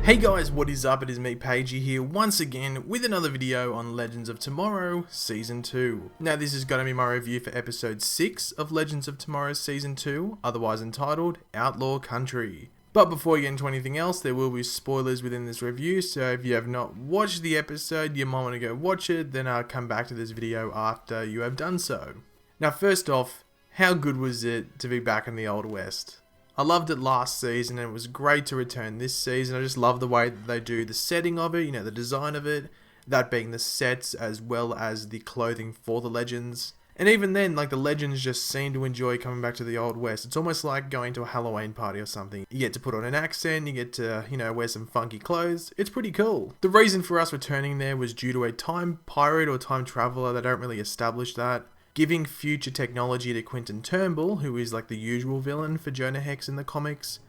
Hey guys, what is up? It is me, Pagey here, once again with another video on Legends of Tomorrow Season 2. Now this is going to be my review for Episode 6 of Legends of Tomorrow Season 2, otherwise entitled Outlaw Country. But before we get into anything else, there will be spoilers within this review, so if you have not watched the episode, you might want to go watch it, then I'll come back to this video after you have done so. Now first off, how good was it to be back in the Old West? I loved it last season and it was great to return this season. I just love the way that they do the setting of it, the design of it, that being the sets as well as the clothing for the legends. And even then, the legends just seem to enjoy coming back to the Old West. It's almost like going to a Halloween party or something. You get to put on an accent, you get to, wear some funky clothes. It's pretty cool. The reason for us returning there was due to a time pirate or time traveler. They don't really establish that. Giving future technology to Quentin Turnbull, who is the usual villain for Jonah Hex in the comics,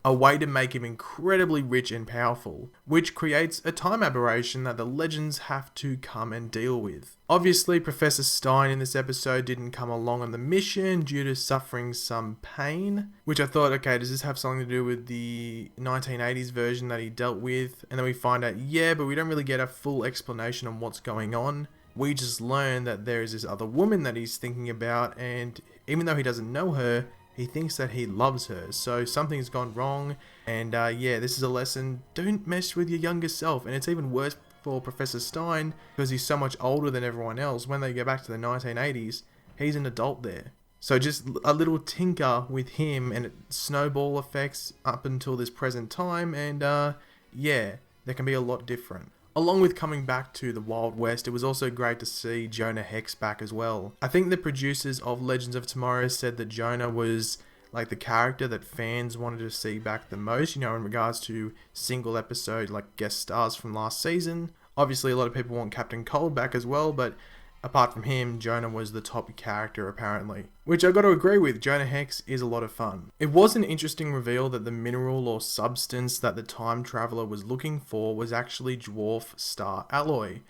a way to make him incredibly rich and powerful, which creates a time aberration that the legends have to come and deal with. Obviously, Professor Stein in this episode didn't come along on the mission due to suffering some pain, which I thought, okay, does this have something to do with the 1980s version that he dealt with? And then we find out, yeah, but we don't really get a full explanation on what's going on. We just learn that there is this other woman that he's thinking about, and even though he doesn't know her, he thinks that he loves her. So something's gone wrong, and yeah, this is a lesson. Don't mess with your younger self. And it's even worse for Professor Stein because he's so much older than everyone else. When they go back to the 1980s, he's an adult there. So just a little tinker with him and it snowball effects up until this present time, and yeah, there can be a lot different. Along with coming back to the Wild West, it was also great to see Jonah Hex back as well. I think the producers of Legends of Tomorrow said that Jonah was the character that fans wanted to see back the most, in regards to single episode guest stars from last season. Obviously a lot of people want Captain Cold back as well, but apart from him, Jonah was the top character apparently. Which I got to agree with, Jonah Hex is a lot of fun. It was an interesting reveal that the mineral or substance that the time traveler was looking for was actually dwarf star alloy,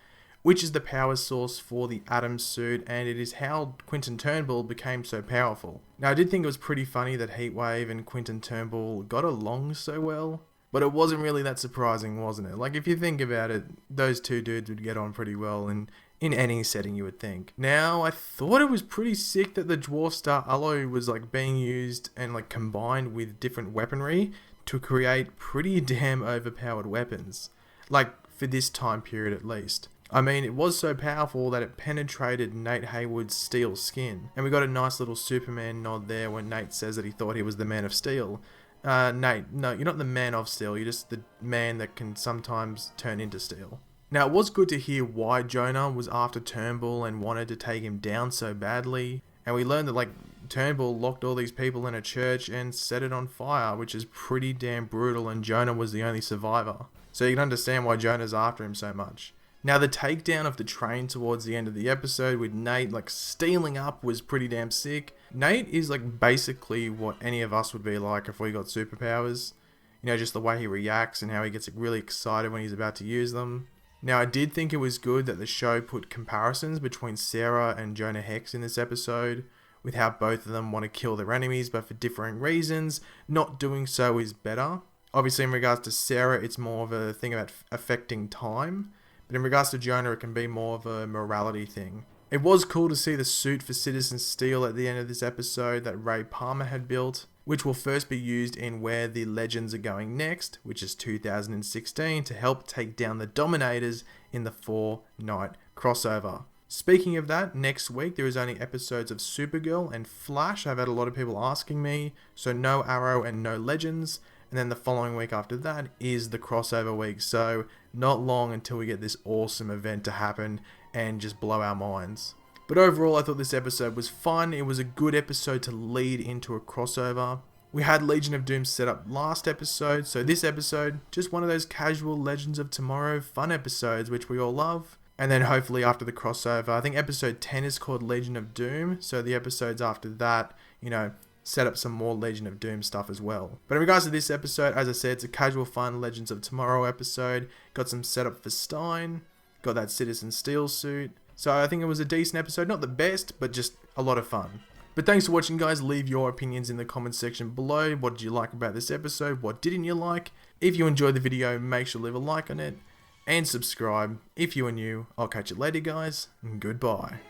which is the power source for the Atom suit, and it is how Quentin Turnbull became so powerful. Now I did think it was pretty funny that Heatwave and Quentin Turnbull got along so well, but it wasn't really that surprising, wasn't it? If you think about it, those two dudes would get on pretty well in any setting, you would think. Now, I thought it was pretty sick that the Dwarf Star Alloy was being used and combined with different weaponry to create pretty damn overpowered weapons. For this time period at least. I mean, it was so powerful that it penetrated Nate Haywood's steel skin. And we got a nice little Superman nod there when Nate says that he thought he was the Man of Steel. Nate, no, you're not the Man of Steel, you're just the man that can sometimes turn into steel. Now, it was good to hear why Jonah was after Turnbull and wanted to take him down so badly. And we learned that, Turnbull locked all these people in a church and set it on fire, which is pretty damn brutal, and Jonah was the only survivor. So you can understand why Jonah's after him so much. Now, the takedown of the train towards the end of the episode with Nate, stealing up was pretty damn sick. Nate is, basically what any of us would be like if we got superpowers. Just the way he reacts and how he gets really excited when he's about to use them. Now, I did think it was good that the show put comparisons between Sarah and Jonah Hex in this episode, with how both of them want to kill their enemies, but for differing reasons. Not doing so is better. Obviously, in regards to Sarah, it's more of a thing about affecting time, but in regards to Jonah, it can be more of a morality thing. It was cool to see the suit for Citizen Steel at the end of this episode that Ray Palmer had built, which will first be used in Where the Legends Are Going Next, which is 2016, to help take down the Dominators in the 4-night crossover. Speaking of that, next week there is only episodes of Supergirl and Flash. I've had a lot of people asking me, so no Arrow and no Legends, and then the following week after that is the crossover week, so not long until we get this awesome event to happen and just blow our minds. But overall, I thought this episode was fun. It was a good episode to lead into a crossover. We had Legion of Doom set up last episode, so this episode, just one of those casual Legends of Tomorrow fun episodes which we all love. And then hopefully after the crossover, I think episode 10 is called Legion of Doom, so the episodes after that, set up some more Legion of Doom stuff as well. But in regards to this episode, as I said, it's a casual fun Legends of Tomorrow episode. Got some setup for Stein, got that Citizen Steel suit. So I think it was a decent episode, not the best, but just a lot of fun. But thanks for watching, guys. Leave your opinions in the comments section below. What did you like about this episode? What didn't you like? If you enjoyed the video, make sure to leave a like on it and subscribe if you are new. I'll catch you later, guys, and goodbye.